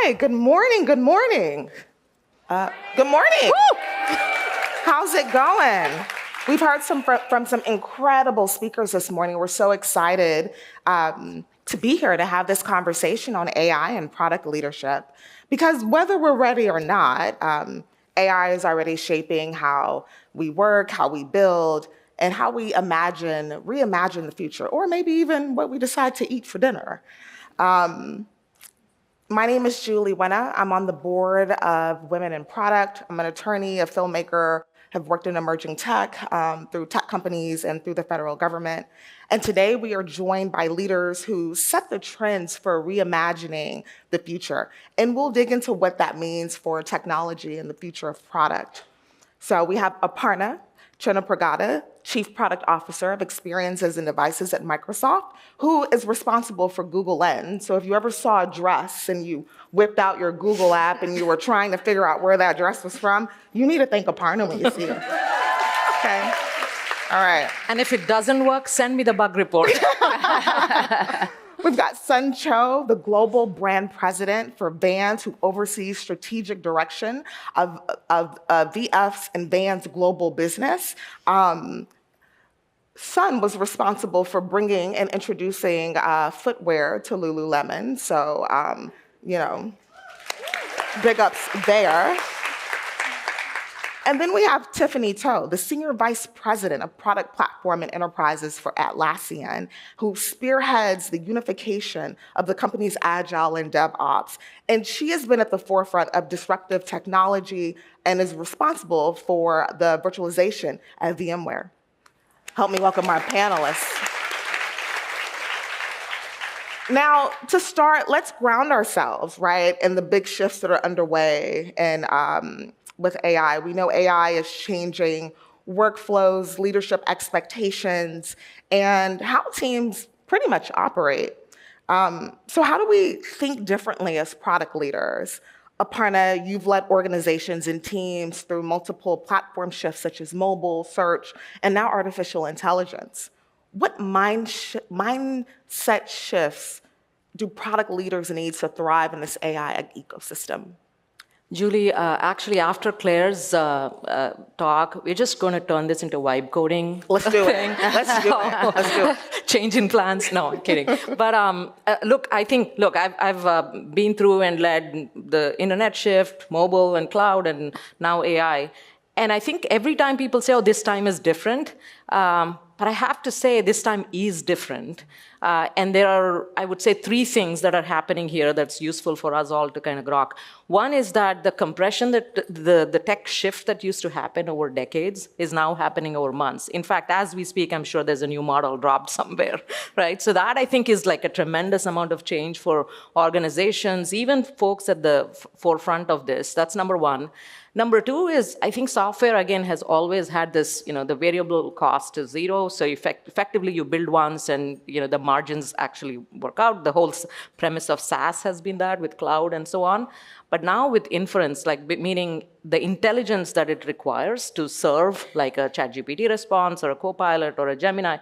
right, good morning, good morning. Good morning. Woo! How's it going? We've heard from some incredible speakers this morning. We're so excited to be here to have this conversation on AI and product leadership. Because whether we're ready or not, AI is already shaping how we work, how we build, and how we reimagine the future, or maybe even what we decide to eat for dinner. My name is Wenah. I'm on the board of Women in Product. I'm an attorney, a filmmaker, have worked in emerging tech through tech companies and through the federal government. And today we are joined by leaders who set the trends for reimagining the future. And we'll dig into what that means for technology and the future of product. So we have Aparna, Chennapragada, Chief Product Officer of Experiences and Devices at Microsoft, who is responsible for Google Lens. So if you ever saw a dress and you whipped out your Google app and you were trying to figure out where that dress was from, you need to thank Aparna when you see her. Okay? All right. And if it doesn't work, send me the bug report. We've got Choe, the Global Brand President for Vans, who oversees strategic direction of VF's and Vans' global business. Sun was responsible for bringing and introducing footwear to Lululemon. So, big ups there. And then we have Tiffany, the Senior Vice President of Product Platform and Enterprises for Atlassian, who spearheads the unification of the company's Agile and DevOps. And she has been at the forefront of disruptive technology and is responsible for the virtualization at VMware. Help me welcome our panelists. Now, to start, let's ground ourselves, right, in the big shifts that are underway and with AI. We know AI is changing workflows, leadership expectations, and how teams pretty much operate. So how do we think differently as product leaders? Aparna, you've led organizations and teams through multiple platform shifts such as mobile, search, and now artificial intelligence. What mindset shifts do product leaders need to thrive in this AI ecosystem? Julie, actually, after Claire's talk, we're just going to turn this into vibe coding. Let's do it. Let's do it. Let's do it. Changing plans. No, I'm kidding. But I've been through and led the internet shift, mobile and cloud, and now AI. And I think every time people say, oh, this time is different, but I have to say this time is different. And there are, I would say, three things that are happening here that's useful for us all to kind of grok. One is that the compression, that the tech shift that used to happen over decades is now happening over months. In fact, as we speak, I'm sure there's a new model dropped somewhere, right? So that, I think, is like a tremendous amount of change for organizations, even folks at the forefront of this. That's number one. Number two is, I think software, again, has always had this, the variable cost is zero. So effectively, you build once and, the margins actually work out. The whole premise of SaaS has been that with cloud and so on. But now with inference, meaning the intelligence that it requires to serve like a ChatGPT response or a Copilot or a Gemini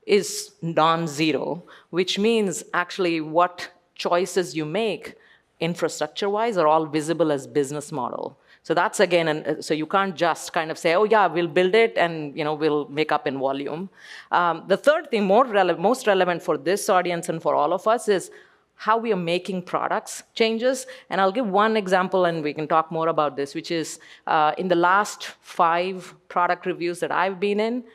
is non-zero, which means actually what choices you make infrastructure-wise are all visible as business model. So that's, again, so you can't just kind of say, oh, yeah, we'll build it and, we'll make up in volume. The third thing, most relevant for this audience and for all of us is how we are making products changes. And I'll give one example, and we can talk more about this, which is in the last 5 product reviews that I've been in,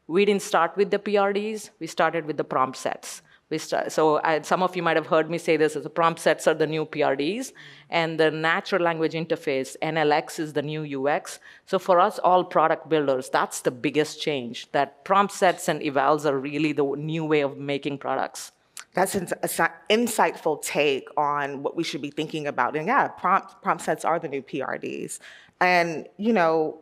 we didn't start with the PRDs. We started with the prompt sets. Some of you might have heard me say this, as the prompt sets are the new PRDs, and the natural language interface, NLX, is the new UX. So for us, all product builders, that's the biggest change, that prompt sets and evals are really the new way of making products. That's an insightful take on what we should be thinking about. And yeah, prompt sets are the new PRDs. And,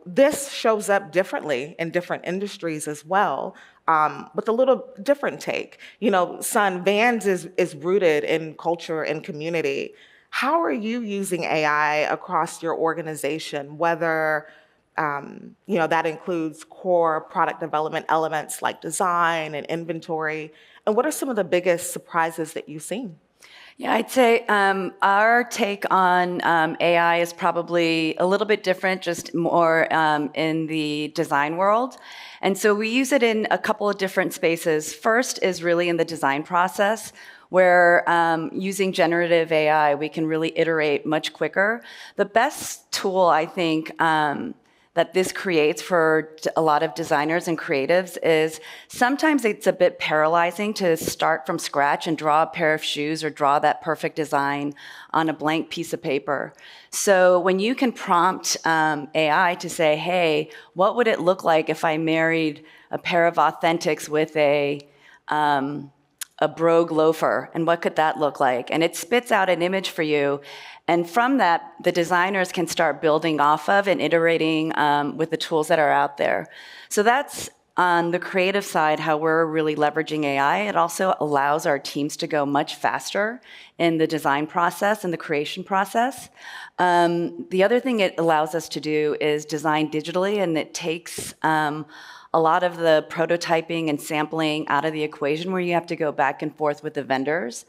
this shows up differently in different industries as well, with a little different take. Vans is rooted in culture and community. How are you using AI across your organization, whether that includes core product development elements like design and inventory? And what are some of the biggest surprises that you've seen? Yeah, I'd say our take on AI is probably a little bit different, just more in the design world. And so we use it in a couple of different spaces. First is really in the design process, where using generative AI, we can really iterate much quicker. The best tool, I think, that this creates for a lot of designers and creatives is sometimes it's a bit paralyzing to start from scratch and draw a pair of shoes or draw that perfect design on a blank piece of paper. So when you can prompt AI to say, hey, what would it look like if I married a pair of Authentics with a brogue loafer, and what could that look like? And it spits out an image for you. And from that, the designers can start building off of and iterating with the tools that are out there. So that's on the creative side, how we're really leveraging AI. It also allows our teams to go much faster in the design process and the creation process. The other thing it allows us to do is design digitally, and it takes a lot of the prototyping and sampling out of the equation where you have to go back and forth with the vendors.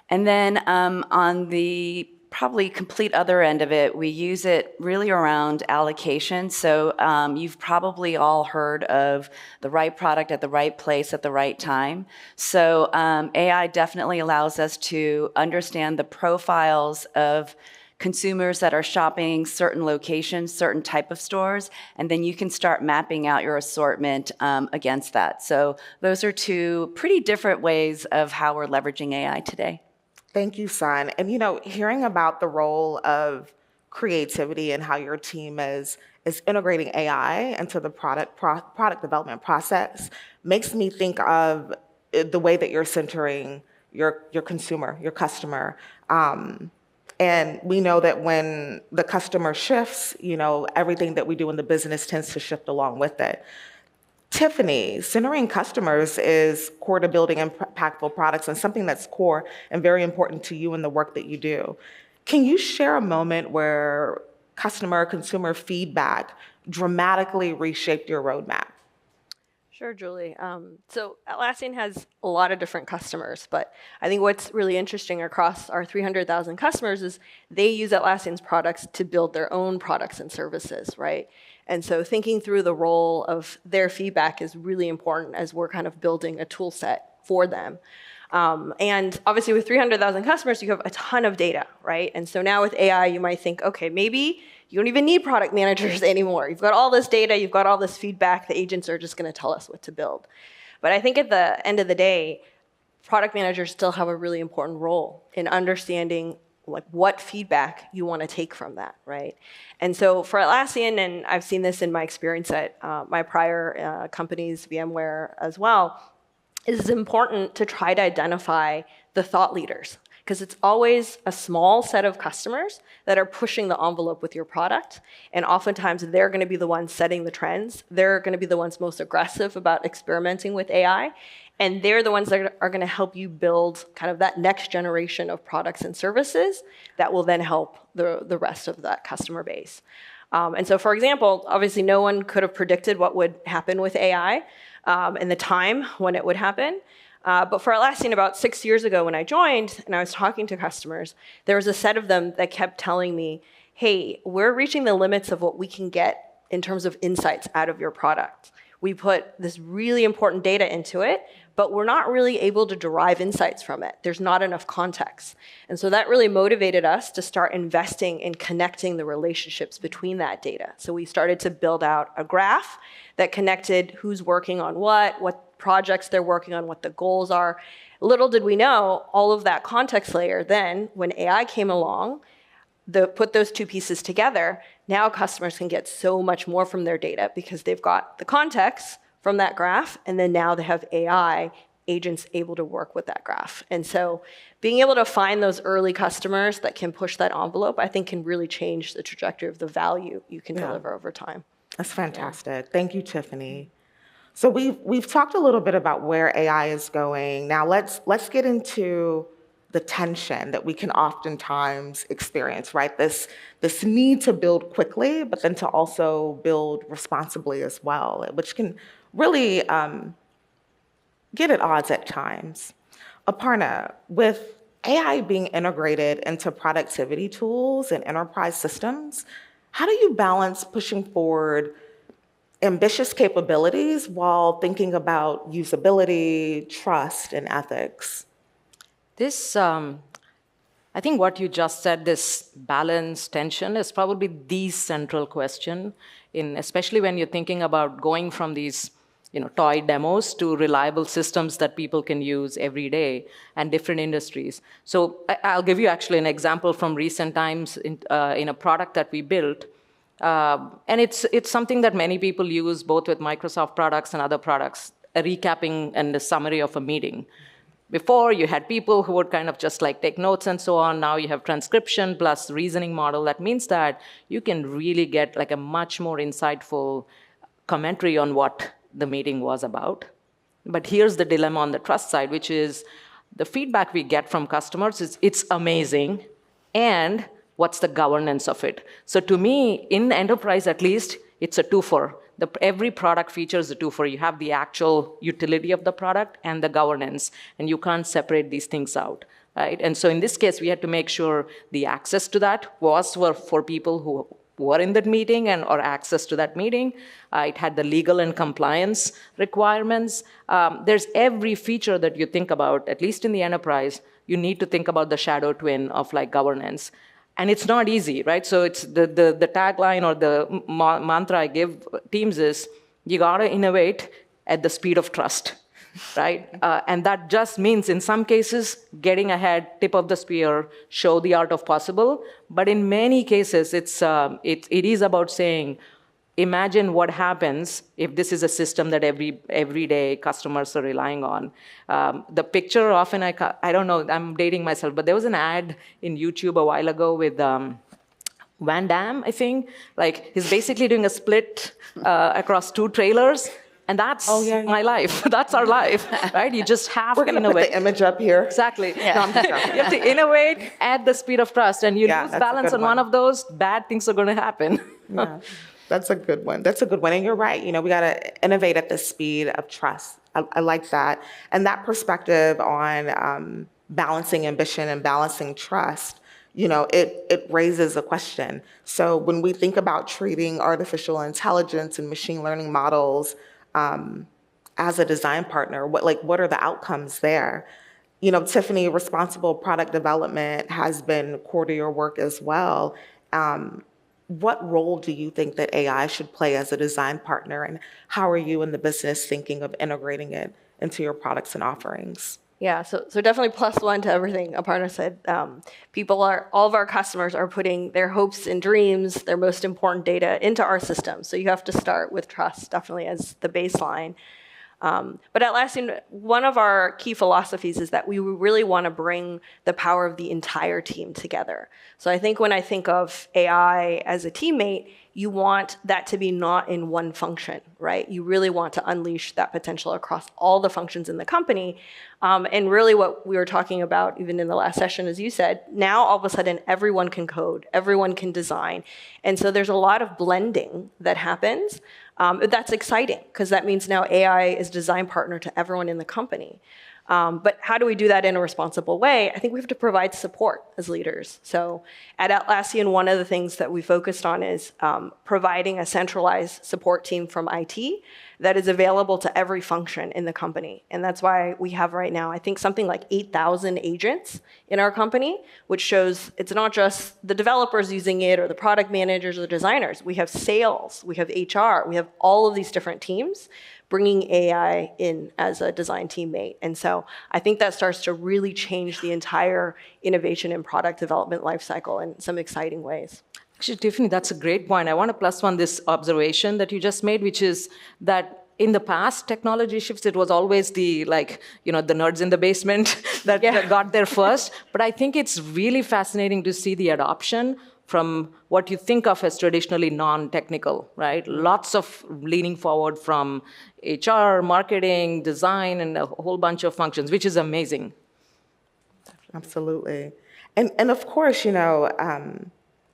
And then on the probably complete other end of it, we use it really around allocation. So you've probably all heard of the right product at the right place at the right time. So AI definitely allows us to understand the profiles of consumers that are shopping certain locations, certain type of stores, and then you can start mapping out your assortment against that. So those are two pretty different ways of how we're leveraging AI today. Thank you, Sun. And hearing about the role of creativity and how your team is integrating AI into the product development process makes me think of the way that you're centering your consumer, your customer. And we know that when the customer shifts, everything that we do in the business tends to shift along with it. Tiffany, centering customers is core to building impactful products and something that's core and very important to you in the work that you do. Can you share a moment where consumer feedback dramatically reshaped your roadmap? Sure, Julie. So Atlassian has a lot of different customers, but I think what's really interesting across our 300,000 customers is they use Atlassian's products to build their own products and services, right? And so thinking through the role of their feedback is really important as we're kind of building a tool set for them. And obviously with 300,000 customers, you have a ton of data, right? And so now with AI, you might think, okay, maybe you don't even need product managers anymore. You've got all this data, you've got all this feedback, the agents are just gonna tell us what to build. But I think at the end of the day, product managers still have a really important role in understanding what feedback you want to take from that, right? And so for Atlassian, and I've seen this in my experience at my prior companies, VMware as well, it's important to try to identify the thought leaders, because it's always a small set of customers that are pushing the envelope with your product. And oftentimes they're going to be the ones setting the trends. They're going to be the ones most aggressive about experimenting with AI. And they're the ones that are going to help you build kind of that next generation of products and services that will then help the rest of that customer base. And so, for example, obviously no one could have predicted what would happen with AI and the time when it would happen. But for Atlassian, about 6 years ago when I joined and I was talking to customers, there was a set of them that kept telling me, hey, we're reaching the limits of what we can get in terms of insights out of your product. We put this really important data into it, but we're not really able to derive insights from it. There's not enough context. And so that really motivated us to start investing in connecting the relationships between that data. So we started to build out a graph that connected who's working on what projects they're working on, what the goals are. Little did we know, all of that context layer then, when AI came along, put those two pieces together, now customers can get so much more from their data because they've got the context from that graph, and then now they have AI agents able to work with that graph. And so being able to find those early customers that can push that envelope, I think can really change the trajectory of the value you can deliver over time. That's fantastic. Thank you, Tiffany. So we've talked a little bit about where AI is going. Now let's get into the tension that we can oftentimes experience, right? This need to build quickly, but then to also build responsibly as well, which can really get at odds at times. Aparna, with AI being integrated into productivity tools and enterprise systems, how do you balance pushing forward ambitious capabilities while thinking about usability, trust, and ethics? This, I think what you just said, this balance, tension, is probably the central question, especially when you're thinking about going from these toy demos to reliable systems that people can use every day and different industries. So I'll give you actually an example from recent times in a product that we built. And it's something that many people use both with Microsoft products and other products, a recapping and a summary of a meeting. Before, you had people who would kind of just like take notes and so on. Now you have transcription plus reasoning model. That means that you can really get like a much more insightful commentary on what the meeting was about. But here's the dilemma on the trust side, which is the feedback we get from customers is it's amazing, and what's the governance of it? So to me, in enterprise at least, it's a two-for. Every product feature is a two-for. You have the actual utility of the product and the governance, and you can't separate these things out, right? And so in this case, we had to make sure the access to that was for people who were in that meeting or access to that meeting. It had the legal and compliance requirements. There's every feature that you think about, at least in the enterprise, you need to think about the shadow twin of like governance. And it's not easy, right? So it's the tagline or the mantra I give teams is, you gotta innovate at the speed of trust, right? And that just means, in some cases, getting ahead, tip of the spear, show the art of possible. But in many cases, it is about saying, imagine what happens if this is a system that every day customers are relying on. The picture often, I don't know, I'm dating myself, but there was an ad in YouTube a while ago with Wenah, I think. Like, he's basically doing a split across two trailers. And that's my life. That's our life, right? You just have to innovate. We're going to put the image up here. Exactly. Yeah. You have to innovate at the speed of trust. And you lose balance on one of those, bad things are going to happen. Yeah. That's a good one. That's a good one. And you're right. We got to innovate at the speed of trust. I like that. And that perspective on balancing ambition and balancing trust, it raises a question. So when we think about treating artificial intelligence and machine learning models as a design partner, what are the outcomes there? Tiffany, responsible product development has been core to your work as well. What role do you think that AI should play as a design partner, and how are you in the business thinking of integrating it into your products and offerings? Yeah, so definitely +1 to everything Aparna said. All of our customers are putting their hopes and dreams, their most important data into our system. So you have to start with trust, definitely as the baseline. But at Atlassian, one of our key philosophies is that we really want to bring the power of the entire team together. So I think when I think of AI as a teammate, you want that to be not in one function, right? You really want to unleash that potential across all the functions in the company. And really what we were talking about, even in the last session, as you said, now all of a sudden everyone can code, everyone can design. And so there's a lot of blending that happens. That's exciting, because that means now AI is design partner to everyone in the company. But how do we do that in a responsible way? I think we have to provide support as leaders. So at Atlassian, one of the things that we focused on is providing a centralized support team from IT that is available to every function in the company. And that's why we have right now, I think, something like 8,000 agents in our company, which shows it's not just the developers using it or the product managers or the designers. We have sales, we have HR, we have all of these different teams bringing AI in as a design teammate. And so I think that starts to really change the entire innovation and product development lifecycle in some exciting ways. Actually, Tiffany, that's a great point. I want to +1 this observation that you just made, which is that in the past technology shifts, it was always the nerds in the basement that got there first. But I think it's really fascinating to see the adoption from what you think of as traditionally non-technical, right? Lots of leaning forward from HR, marketing, design, and a whole bunch of functions, which is amazing. Absolutely. And of course,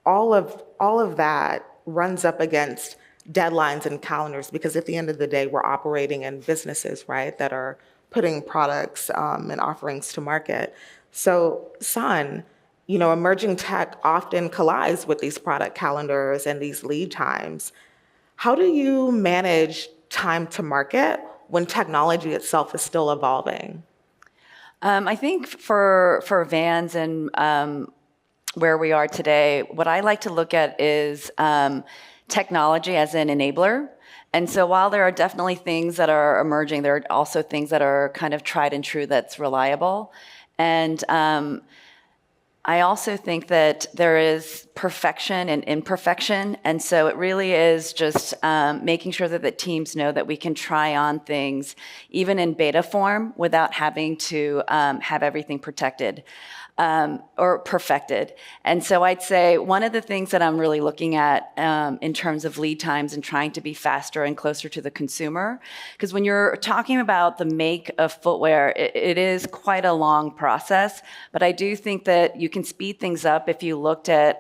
all of that runs up against deadlines and calendars, because at the end of the day, we're operating in businesses, right, that are putting products and offerings to market. So, San, emerging tech often collides with these product calendars and these lead times. How do you manage time to market when technology itself is still evolving? I think for Vans and where we are today, what I like to look at is technology as an enabler. And so while there are definitely things that are emerging, there are also things that are kind of tried and true that's reliable. And I also think that there is perfection and imperfection. And so it really is just making sure that the teams know that we can try on things, even in beta form, without having to have everything protected or perfected. And so I'd say one of the things that I'm really looking at in terms of lead times and trying to be faster and closer to the consumer, because when you're talking about the make of footwear, it is quite a long process, but I do think that you can speed things up if you looked at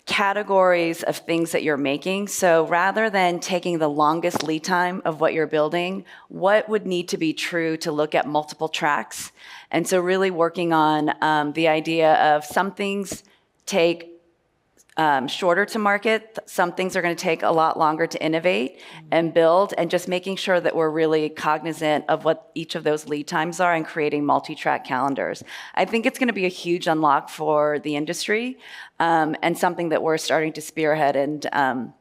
categories of things that you're making. So rather than taking the longest lead time of what you're building, what would need to be true to look at multiple tracks? And so really working on the idea of some things take shorter to market, some things are going to take a lot longer to innovate and build, and just making sure that we're really cognizant of what each of those lead times are and creating multi-track calendars. I think it's going to be a huge unlock for the industry and something that we're starting to spearhead and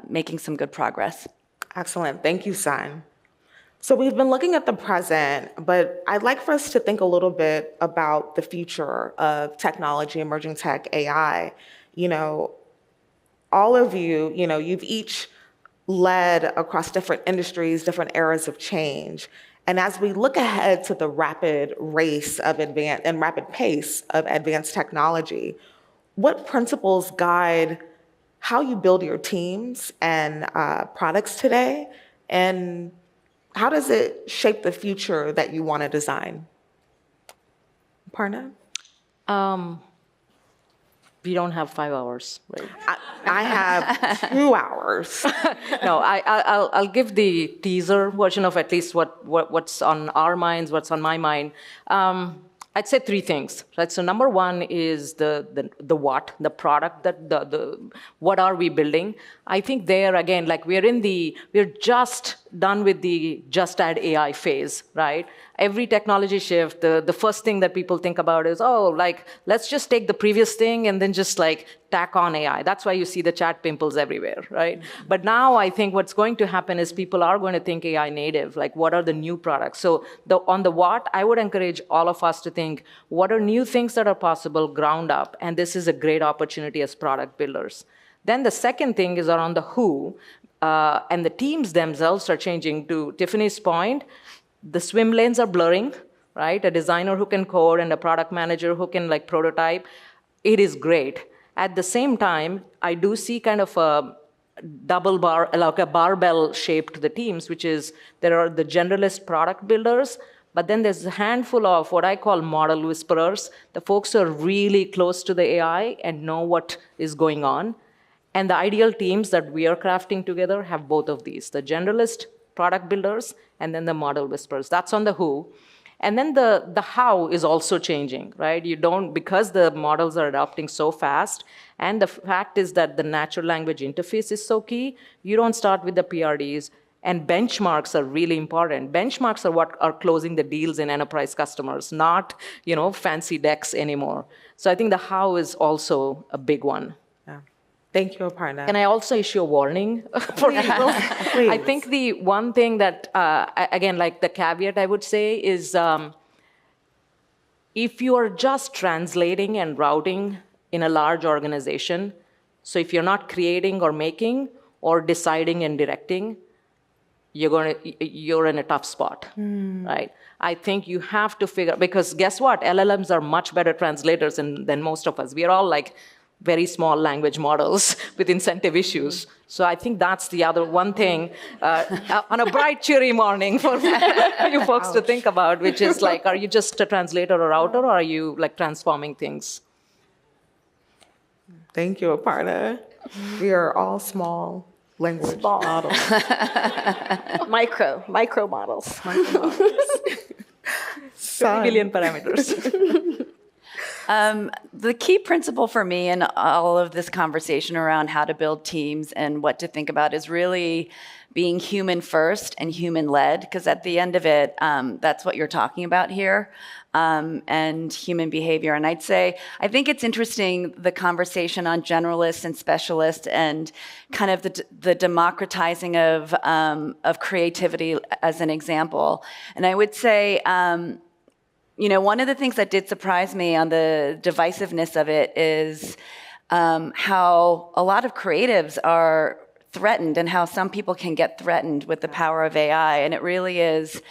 making some good progress. Excellent. Thank you, San. So we've been looking at the present, but I'd like for us to think a little bit about the future of technology, emerging tech, AI. All of you, you've each led across different industries, different eras of change. And as we look ahead to the rapid race of advance and rapid pace of advanced technology, what principles guide how you build your teams and products today? And how does it shape the future that you want to design? Aparna? We don't have 5 hours, right? I have 2 hours. No, I'll give the teaser version of at least what's on our minds, what's on my mind. I'd say 3 things, right? So number 1 is the what, the product, the what are we building? I think there again, like we're just done with the just add AI phase, right? Every technology shift, the first thing that people think about is, let's just take the previous thing and then just tack on AI. That's why you see the chat pimples everywhere, right? But now I think what's going to happen is people are going to think AI native, like what are the new products? So on the what, I would encourage all of us to think, what are new things that are possible ground up? And this is a great opportunity as product builders. Then the second thing is around the who, and the teams themselves are changing. To Tiffany's point, the swim lanes are blurring, right? A designer who can code and a product manager who can prototype, it is great. At the same time, I do see kind of a double bar, like a barbell shape to the teams, which is there are the generalist product builders, but then there's a handful of what I call model whisperers, the folks who are really close to the AI and know what is going on. And the ideal teams that we are crafting together have both of these, the generalist product builders and then the model whisperers. That's on the who. And then the how is also changing, right? Because the models are adopting so fast, and the fact is that the natural language interface is so key, you don't start with the PRDs, and benchmarks are really important. Benchmarks are what are closing the deals in enterprise customers, not fancy decks anymore. So I think the how is also a big one. Thank you, Aparna. Can I also issue a warning for people? Please. I think the one thing that, again, like the caveat I would say is if you are just translating and routing in a large organization, so if you're not creating or making or deciding and directing, you're in a tough spot, right? I think you have to figure, because guess what? LLMs are much better translators than most of us. We are all very small language models with incentive issues. So I think that's the other one thing on a bright, cheery morning for you folks to think about, which is are you just a translator or router, or are you transforming things? Thank you, Aparna. We are all small language models. Micro models. 50 billion parameters. The key principle for me in all of this conversation around how to build teams and what to think about is really being human first and human led, because at the end of it, that's what you're talking about here, and human behavior. And I'd say, I think it's interesting, the conversation on generalists and specialists and kind of the democratizing of creativity as an example. And I would say, one of the things that did surprise me on the divisiveness of it is how a lot of creatives are threatened and how some people can get threatened with the power of AI. And it really is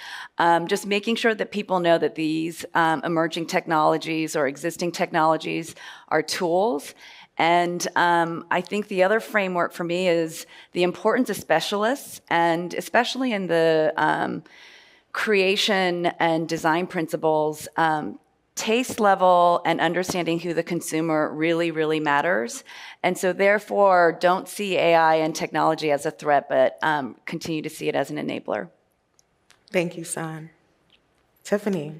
just making sure that people know that these emerging technologies or existing technologies are tools. And I think the other framework for me is the importance of specialists, and especially in the creation and design principles, taste level and understanding who the consumer really, really matters. And so therefore, don't see AI and technology as a threat, but continue to see it as an enabler. Thank you, San. Tiffany.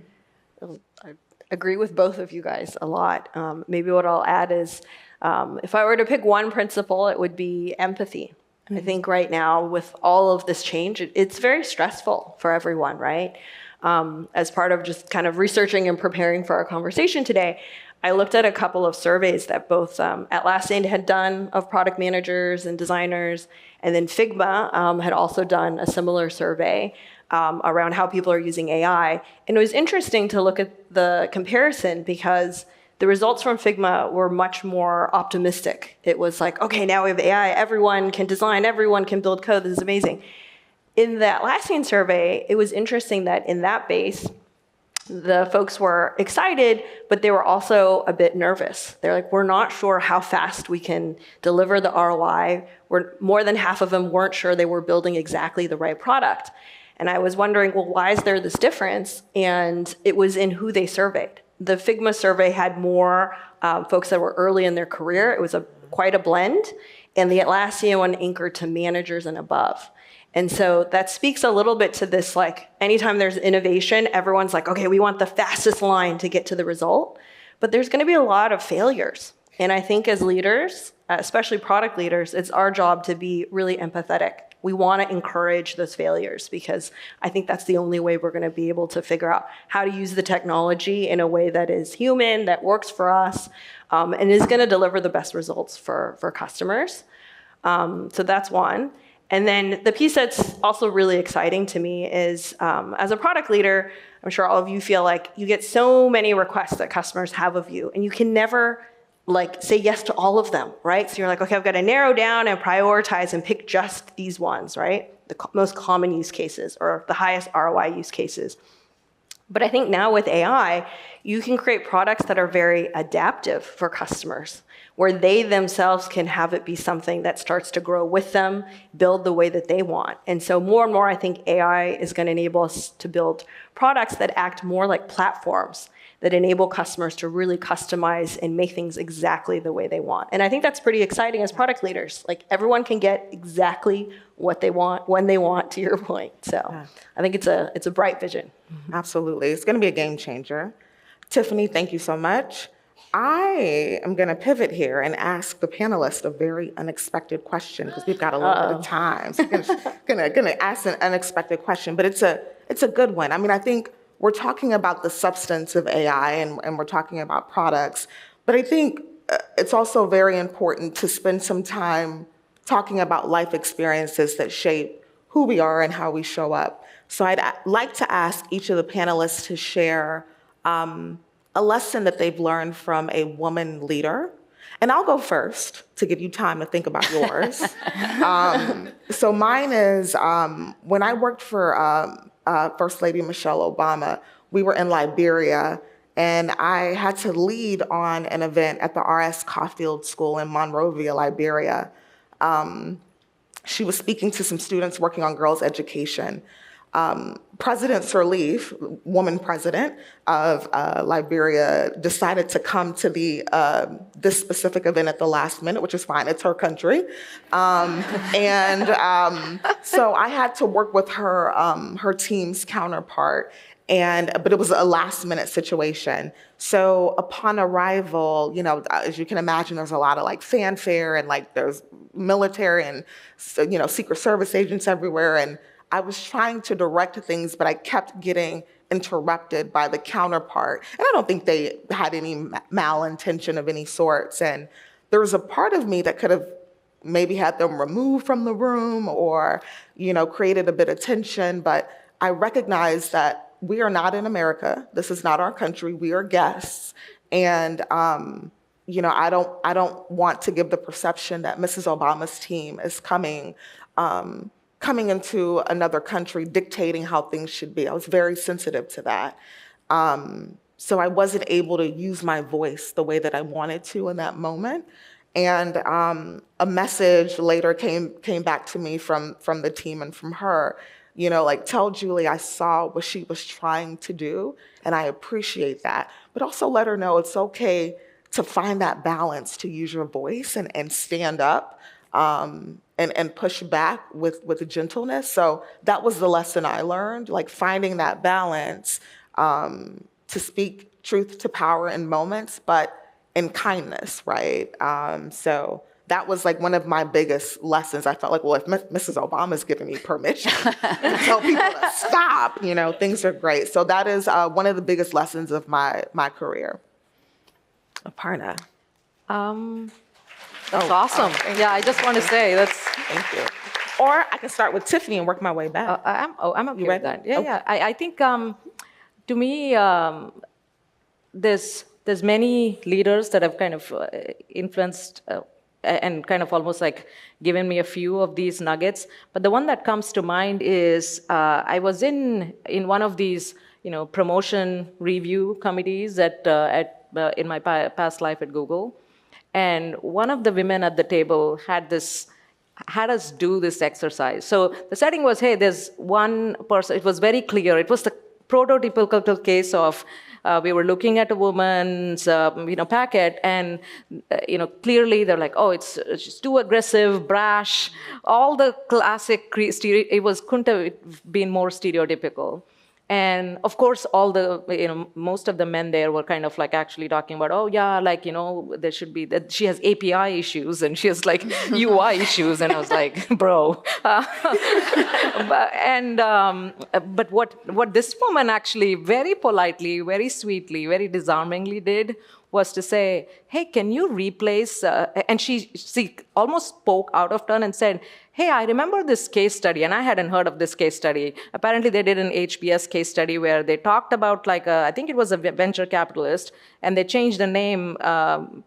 I agree with both of you guys a lot. Maybe what I'll add is, if I were to pick one principle, it would be empathy. I think right now, with all of this change, it's very stressful for everyone, right? As part of just kind of researching and preparing for our conversation today, I looked at a couple of surveys that both Atlassian had done of product managers and designers, and then Figma had also done a similar survey around how people are using AI. And it was interesting to look at the comparison, because the results from Figma were much more optimistic. It was like, okay, now we have AI, everyone can design, everyone can build code, this is amazing. In the Atlassian survey, it was interesting that in that base, the folks were excited, but they were also a bit nervous. They're like, we're not sure how fast we can deliver the ROI. More than half of them weren't sure they were building exactly the right product. And I was wondering, well, why is there this difference? And it was in who they surveyed. The Figma survey had more folks that were early in their career. It was quite a blend. And the Atlassian one anchored to managers and above. And so that speaks a little bit to this, like, anytime there's innovation, everyone's like, okay, we want the fastest line to get to the result. But there's going to be a lot of failures. And I think as leaders, especially product leaders, it's our job to be really empathetic. We want to encourage those failures, because I think that's the only way we're going to be able to figure out how to use the technology in a way that is human, that works for us, and is going to deliver the best results for customers. So that's one. And then the piece that's also really exciting to me is, as a product leader, I'm sure all of you feel like you get so many requests that customers have of you, and you can never say yes to all of them, right? So you're like, okay, I've got to narrow down and prioritize and pick just these ones, right? The most common use cases or the highest ROI use cases. But I think now with AI, you can create products that are very adaptive for customers, where they themselves can have it be something that starts to grow with them, build the way that they want. And so more and more, I think AI is going to enable us to build products that act more like platforms, that enable customers to really customize and make things exactly the way they want. And I think that's pretty exciting as product leaders. Like, everyone can get exactly what they want, when they want, to your point. So I think it's a bright vision. Absolutely. It's going to be a game changer. Tiffany, thank you so much. I am going to pivot here and ask the panelists a very unexpected question, because we've got a little bit of time. So I'm going to ask an unexpected question, but it's a good one. I mean, I think we're talking about the substance of AI and we're talking about products, but I think it's also very important to spend some time talking about life experiences that shape who we are and how we show up. So I'd like to ask each of the panelists to share a lesson that they've learned from a woman leader. And I'll go first to give you time to think about yours. So mine is, when I worked for First Lady Michelle Obama, we were in Liberia, and I had to lead on an event at the R.S. Caulfield School in Monrovia, Liberia. She was speaking to some students working on girls' education. President Sirleaf, woman president of Liberia, decided to come to this specific event at the last minute, which is fine, it's her country. So I had to work with her team's counterpart, But it was a last minute situation. So upon arrival, as you can imagine, there's a lot of like fanfare and like there's military and, Secret Service agents everywhere. And I was trying to direct things, but I kept getting interrupted by the counterpart. And I don't think they had any malintention of any sorts. And there was a part of me that could have maybe had them removed from the room or, created a bit of tension. But I recognized that we are not in America. This is not our country. We are guests. And, I don't want to give the perception that Mrs. Obama's team is coming into another country dictating how things should be. I was very sensitive to that. So I wasn't able to use my voice the way that I wanted to in that moment. And a message later came back to me from the team and from her, tell Julie I saw what she was trying to do, and I appreciate that. But also let her know it's okay to find that balance, to use your voice and stand up and push back with gentleness. So that was the lesson I learned, like finding that balance to speak truth to power in moments, but in kindness, right? So that was like one of my biggest lessons. I felt like, well, if Mrs. Obama's giving me permission to tell people to stop, things are great. So that is one of the biggest lessons of my career. Aparna. That's awesome. I just want to say that's. Thank you. Or I can start with Tiffany and work my way back. I'm okay with that. Yeah, okay. yeah. I think to me, there's many leaders that have kind of influenced and kind of almost like given me a few of these nuggets. But the one that comes to mind is I was in one of these promotion review committees in my past life at Google, and one of the women at the table had us do this exercise. So the setting was, hey, there's one person. It was very clear. It was the prototypical case of we were looking at a woman's packet, and clearly they're like, oh, it's just too aggressive, brash, all the classic couldn't have been more stereotypical. And of course, all the, most of the men there were kind of like actually talking about, oh yeah, like, there should be, that she has API issues and she has like UI issues. And I was like, bro. But what this woman actually very politely, very sweetly, very disarmingly did was to say, hey, can you replace, and she almost spoke out of turn and said, hey, I remember this case study, and I hadn't heard of this case study. Apparently, they did an HBS case study where they talked about, like, I think it was a venture capitalist, and they changed the name,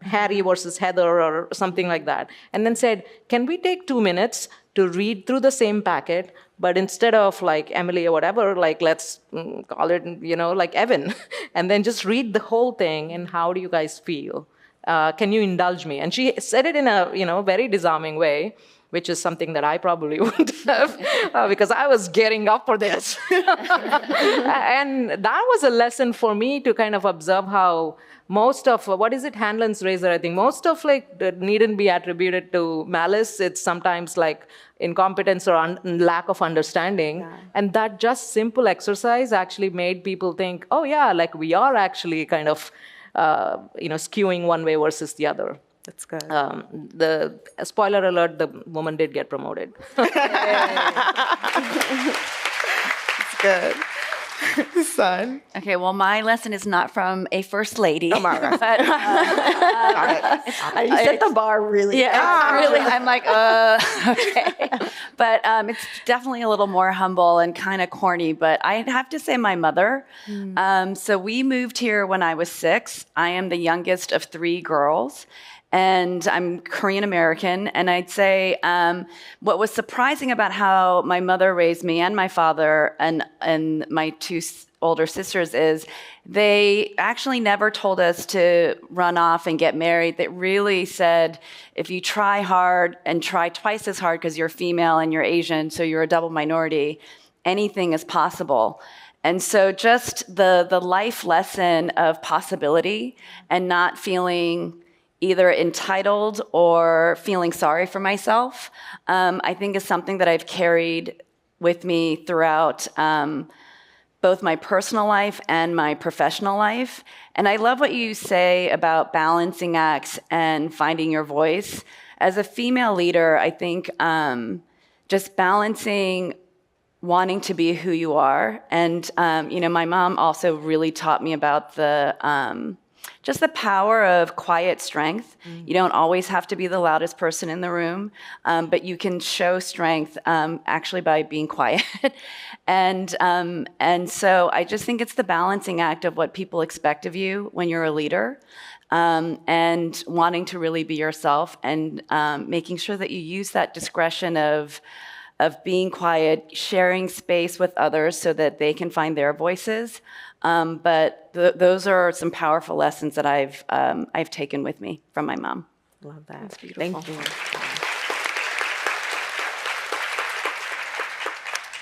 Harry versus Heather or something like that, and then said, can we take 2 minutes to read through the same packet, but instead of like Emily or whatever, like let's call it, like Evan, and then just read the whole thing, and how do you guys feel? Can you indulge me? And she said it in a, very disarming way, which is something that I probably wouldn't have because I was getting up for this. And that was a lesson for me to kind of observe how most of, Hanlon's razor, I think, most of like needn't be attributed to malice. It's sometimes like incompetence or lack of understanding. Yeah. And that just simple exercise actually made people think, oh yeah, like we are actually kind of, skewing one way versus the other. That's good. The spoiler alert: the woman did get promoted. It's good. Son. Okay, well, my lesson is not from a first lady. Oh, my God. You set the bar really high. Really. I'm like, okay. But it's definitely a little more humble and kind of corny. But I have to say my mother. So we moved here when I was 6. I am the youngest of 3 girls. And I'm Korean American, and I'd say what was surprising about how my mother raised me and my father and my 2 older sisters is they actually never told us to run off and get married. They really said, if you try hard and try twice as hard because you're female and you're Asian, so you're a double minority, anything is possible. And so just the life lesson of possibility and not feeling either entitled or feeling sorry for myself, I think is something that I've carried with me throughout both my personal life and my professional life. And I love what you say about balancing acts and finding your voice. As a female leader, I think just balancing wanting to be who you are. And, my mom also really taught me about just the power of quiet strength. You don't always have to be the loudest person in the room, but you can show strength actually by being quiet. And so I just think it's the balancing act of what people expect of you when you're a leader, and wanting to really be yourself, and making sure that you use that discretion of being quiet, sharing space with others so that they can find their voices. But those are some powerful lessons that I've taken with me from my mom. Love that. That's beautiful. Thank you.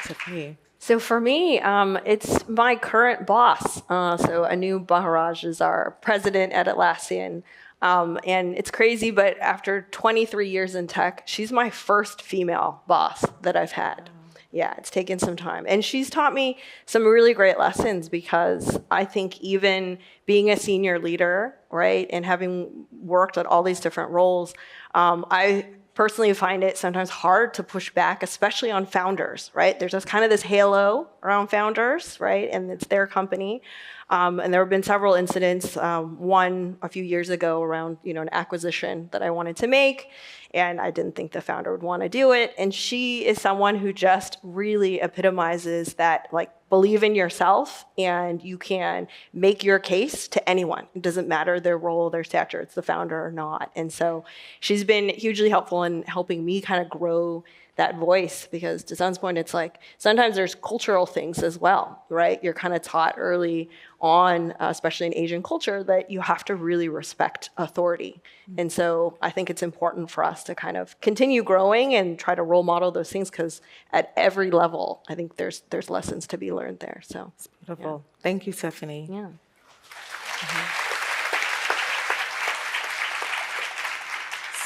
Tiffany. So for me, it's my current boss. So Anu Baharaj is our president at Atlassian. And it's crazy, but after 23 years in tech, she's my first female boss that I've had. Yeah, it's taken some time. And she's taught me some really great lessons, because I think even being a senior leader, right, and having worked at all these different roles, I personally find it sometimes hard to push back, especially on founders, right? There's just kind of this halo around founders, right? And it's their company. And there have been several incidents, one a few years ago around, an acquisition that I wanted to make, and I didn't think the founder would want to do it. And she is someone who just really epitomizes that, like, believe in yourself and you can make your case to anyone. It doesn't matter their role, their stature, it's the founder or not. And so she's been hugely helpful in helping me kind of grow that voice, because to Sun's point, it's like sometimes there's cultural things as well, right? You're kind of taught early on, especially in Asian culture, that you have to really respect authority. And so I think it's important for us to kind of continue growing and try to role model those things, because at every level, I think there's lessons to be learned there. So It's beautiful. Thank you, Tiffany. yeah.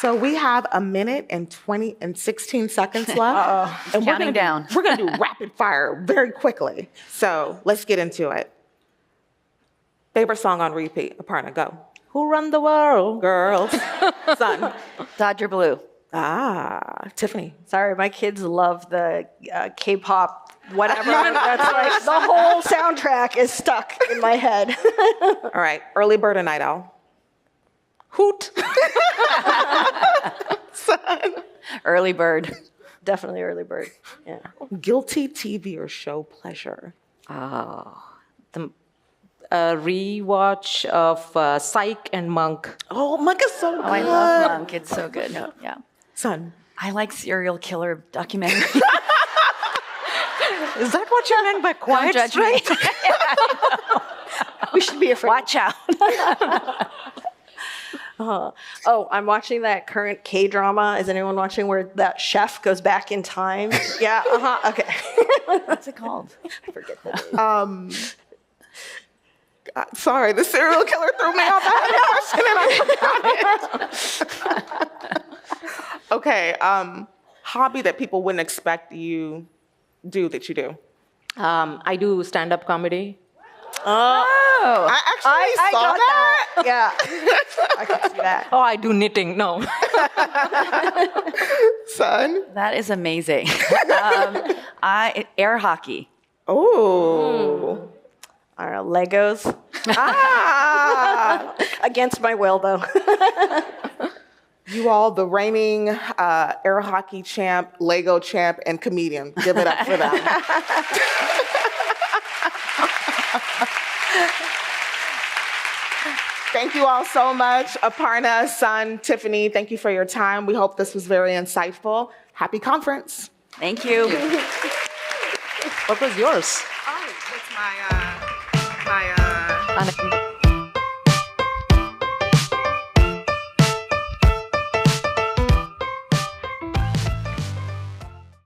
So we have a minute and 16 seconds left. And Counting down. We're going to do rapid fire very quickly. So let's get into it. Favorite song on repeat? Aparna, go. Who run the world? Girls. Son. Dodger Blue. Tiffany. Sorry, my kids love the K-pop, whatever. That's like the whole soundtrack is stuck in my head. All right. Early bird or night owl? Hoot. Son. Early bird. Definitely early bird. Yeah. Guilty TV or show pleasure? The rewatch of Psych and Monk. Oh, Monk is so good. Oh, I love Monk. It's so good. Yeah. Son. I like serial killer documentary. Is that what you meant by quiet Don't judge me. strength? We should be afraid. Watch out. Oh, I'm watching that current K-drama. Is anyone watching where that chef goes back in time? Yeah, okay. What's it called? I forget the name. Sorry, the serial killer threw me off. I had a question and I forgot it. Okay, hobby that people wouldn't expect you do that you do. I do stand-up comedy. I actually saw that. Yeah, I can see that. Oh, I do knitting. No. Son. That is amazing. Air hockey. Oh. I don't know, Legos. Against my will, though. You all, the reigning air hockey champ, Lego champ, and comedian. Give it up for them. Thank you all so much. Aparna, Sun, Tiffany, thank you for your time. We hope this was very insightful. Happy conference. Thank you. What was yours? Oh, it's my